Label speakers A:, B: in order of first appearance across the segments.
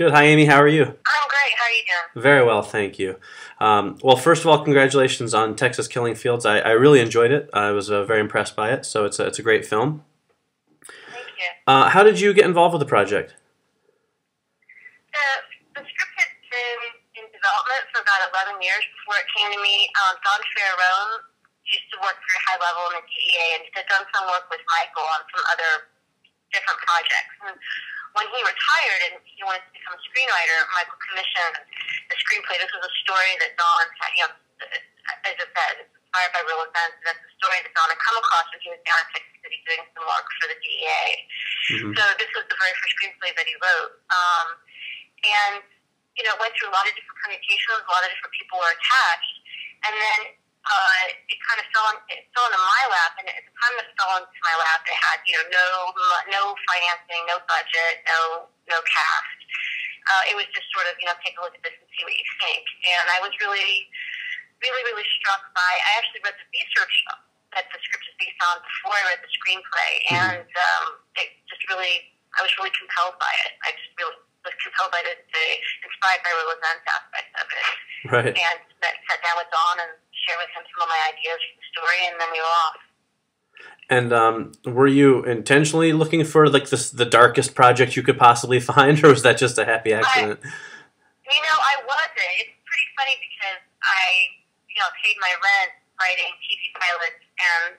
A: Good. Hi, Amy. How are you?
B: I'm great. How are you doing?
A: Very well, thank you. Well, first of all, congratulations on Texas Killing Fields. I really enjoyed it. I was very impressed by it. So it's a great film.
B: Thank you.
A: How did you get involved with the project?
B: The script had been in development for about 11 years before it came to me. Don Farrone used to work very high level in the DEA and had done some work with Michael on some other different projects. And when he retired and he wanted to become a screenwriter, Michael commissioned the screenplay. This was a story that Don had, as I said, it's inspired by real events. That's a story that Don had come across when he was down in Texas City doing some work for the DEA. Mm-hmm. So this was the very first screenplay that he wrote. And, it went through a lot of different permutations, a lot of different people were attached. And then it kind of fell into my lap, and at the time that it fell into my lap, it had no financing, no budget, no cast. It was just sort of take a look at this and see what you think. And I was really, really, really struck by. I actually read the research that the script is based on before I read the screenplay, and it just really, I was really compelled by it. I just really was compelled by the inspired by real events aspect of it.
A: Right.
B: And sat down with Don and shared with him some of my ideas for the story, and then we were off.
A: And were you intentionally looking for the darkest project you could possibly find, or was that just a happy accident?
B: I wasn't. It's pretty funny because I, paid my rent writing TV pilots and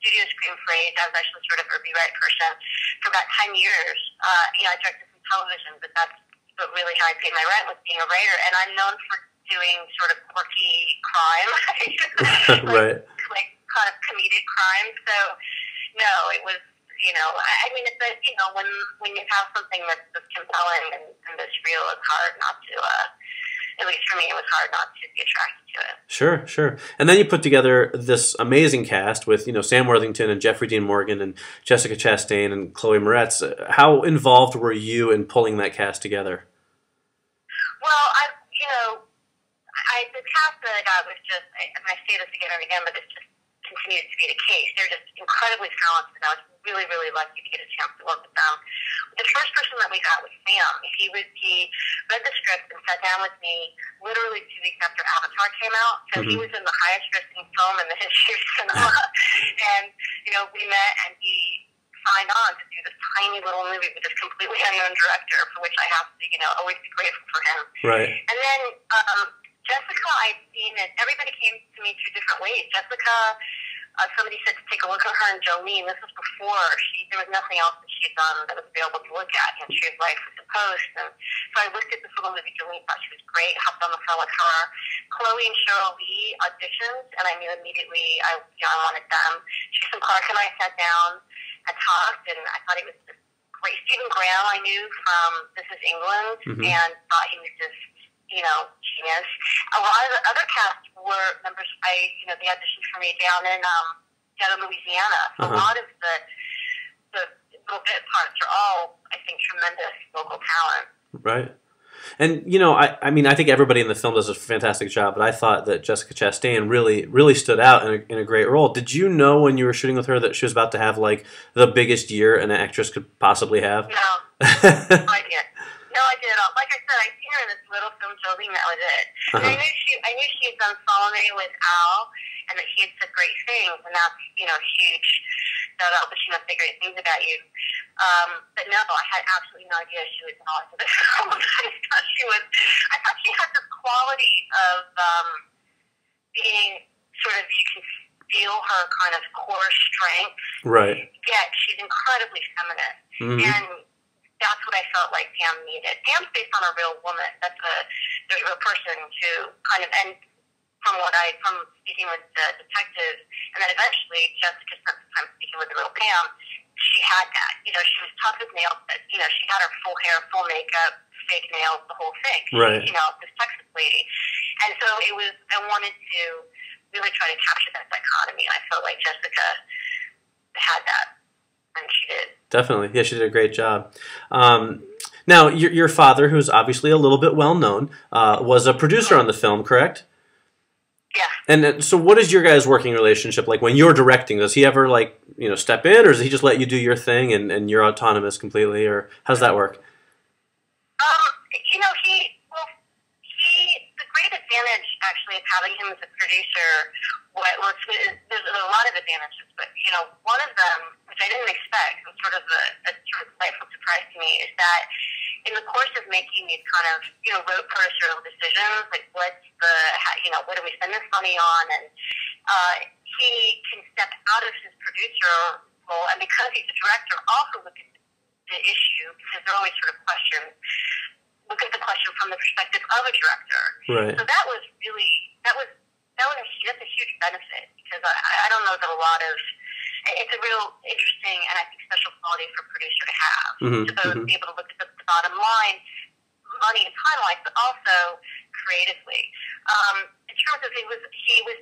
B: studio screenplays. I was actually sort of a rewrite person for about 10 years. I directed some television, but that's really how I paid my rent, was being a writer. And I'm known for doing sort of quirky crime,
A: right?
B: Like kind of comedic crime. So no, it was. When you have something that's compelling and that's real, it's hard not to. At least for me, it was hard not to be attracted to it.
A: Sure, sure. And then you put together this amazing cast with Sam Worthington and Jeffrey Dean Morgan and Jessica Chastain and Chloe Moretz. How involved were you in pulling that cast together?
B: Well, the cast that I got was just, I say this again and again, but it just continues to be the case. They're just incredibly talented. I was really, really lucky to get a chance to work with them. The first person that we got was Sam. He read the script and sat down with me literally 2 weeks after Avatar came out. So he was in the highest grossing film in the history of cinema. And, we met and he signed on to do this tiny little movie with this completely unknown director, for which I have to, always be grateful for him.
A: Right.
B: And then Jessica, I've seen it. Everybody came to me through different ways. Jessica, somebody said to take a look at her and Jolene. This was before there was nothing else that she had done that was available to look at. She was Life with the Post. And so I looked at this little movie, Jolene, thought she was great, hopped on the phone with her. Chloe and Cheryl Lee auditioned, and I knew immediately I wanted them. Jason Clark and I sat down and talked, and I thought he was just great. Stephen Graham I knew from This Is England, and thought he was just, genius. A lot of the other cast were members. They auditioned for me down in Louisiana. So a lot of the little bit parts are all, I think, tremendous local talent.
A: Right. And I think everybody in the film does a fantastic job, but I thought that Jessica Chastain really, really stood out in a great role. Did you know when you were shooting with her that she was about to have the biggest year an actress could possibly have?
B: No, I didn't. No, I did. Like I said, I seen her in this little film, Jolene. That was it. And I knew she had done Follow Me with Al, and that he had said great things, and that's huge. Shout out, but she must say great things about you. But no, I had absolutely no idea she was involved in this film. I thought she had this quality of being sort of, you can feel her kind of core strength.
A: Right.
B: Yet she's incredibly feminine, and that's what I felt like Pam needed. Pam's based on a real woman. There's a real person who kind of, and from speaking with the detectives, and then eventually Jessica spent some time speaking with the real Pam, she had that. She was tough as nails, but, she had her full hair, full makeup, fake nails, the whole thing.
A: Right.
B: This Texas lady. And so I wanted to really try to capture that dichotomy, and I felt like Jessica had that. And she did.
A: Definitely. Yeah, she did a great job. Now, your father, who's obviously a little bit well-known, was a producer on the film, correct?
B: Yeah.
A: And so what is your guys' working relationship like when you're directing? Does he ever, step in, or does he just let you do your thing and you're autonomous completely, or how's that work?
B: The great advantage actually of having him as a producer there's a lot of advantages, but one of them, which I didn't expect, was sort of a sort of delightful surprise to me, is that in the course of making these kind of rote producerial decisions, like what do we spend this money on, and he can step out of his producer role, and because he's a director, also look at the issue, because they're always sort of questions. Look at the question from the perspective of a director.
A: Right.
B: So that was that's a huge benefit, because I don't know that it's a real interesting and I think special quality for a producer to have, to both be able to look at the bottom line, money and timelines, but also creatively. In terms of he was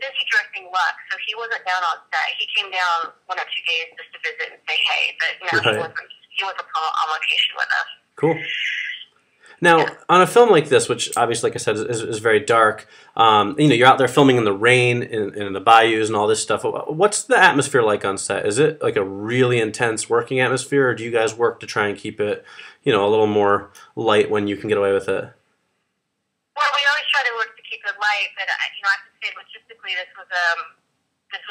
B: busy directing Lux, so he wasn't down on set. He came down 1 or 2 days just to visit and say hey, but he wasn't on location with us.
A: Cool. Now, on a film like this, which obviously, like I said, is very dark, you're out there filming in the rain, in the bayous and all this stuff. What's the atmosphere like on set? Is it like a really intense working atmosphere, or do you guys work to try and keep it, a little more light when you can get away with it?
B: Well, we always try to work to keep it light, but I have to say, logistically, this was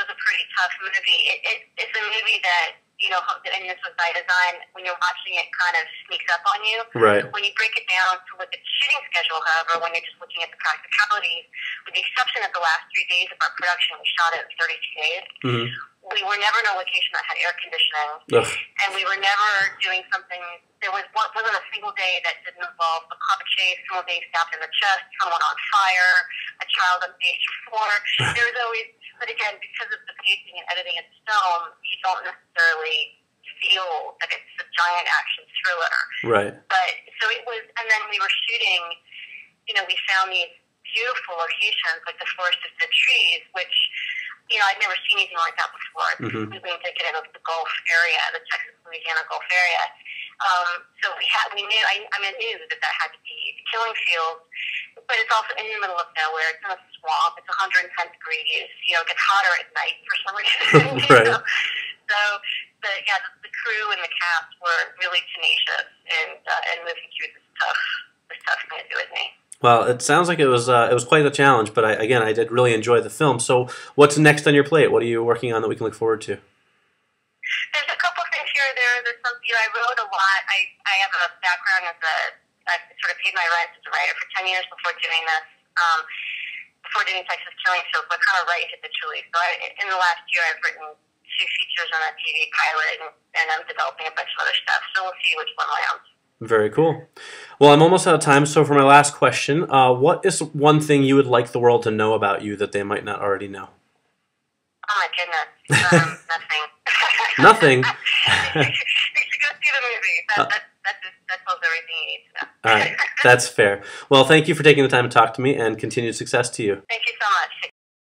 B: a pretty tough movie. It's a movie that, and this was by design, when you're watching it, kind of sneaks up on you.
A: Right.
B: When you break it down to look at the shooting schedule, however, when you're just looking at the practicalities, with the exception of the last 3 days of our production, we shot it in 32 days. We were never in a location that had air conditioning.
A: Ugh.
B: And we were never doing something, wasn't a single day that didn't involve a car chase, someone being stabbed in the chest, someone on fire, a child on stage 4. There was always, but again, because of the pacing and editing of the film, you don't necessarily feel that it's a giant action thriller.
A: Right.
B: But, so it was, and then we were shooting, we found these beautiful locations, like the forest of dead trees, which, I'd never seen anything like that before. We went to get into the Gulf area, the Texas-Louisiana Gulf area. So we knew, I knew that had to be the killing field, but it's also in the middle of nowhere. It's in a swamp. It's 110 degrees. It gets hotter at night for some reason.
A: Right.
B: So the crew and the cast were really tenacious and moving through this tough thing to do with me.
A: Well, it sounds like it was quite a challenge, but I did really enjoy the film. So, what's next on your plate? What are you working on that we can look forward to?
B: There's a couple things here or there. There's some, I wrote a lot. I have a background I sort of paid my rent as a writer for 10 years before doing this. Before doing Texas Killing Fields, but kind of right habitually. So in the last year, I've written 2 features on a TV pilot, and I'm developing a bunch of other stuff. So we'll see which one lands.
A: Very cool. Well, I'm almost out of time, so for my last question, what is one thing you would like the world to know about you that they might not already know?
B: Oh my goodness, nothing.
A: Nothing?
B: You should go see the movie. That tells everything you need to know.
A: All right, that's fair. Well, thank you for taking the time to talk to me, and continued success to you.
B: Thank you so much.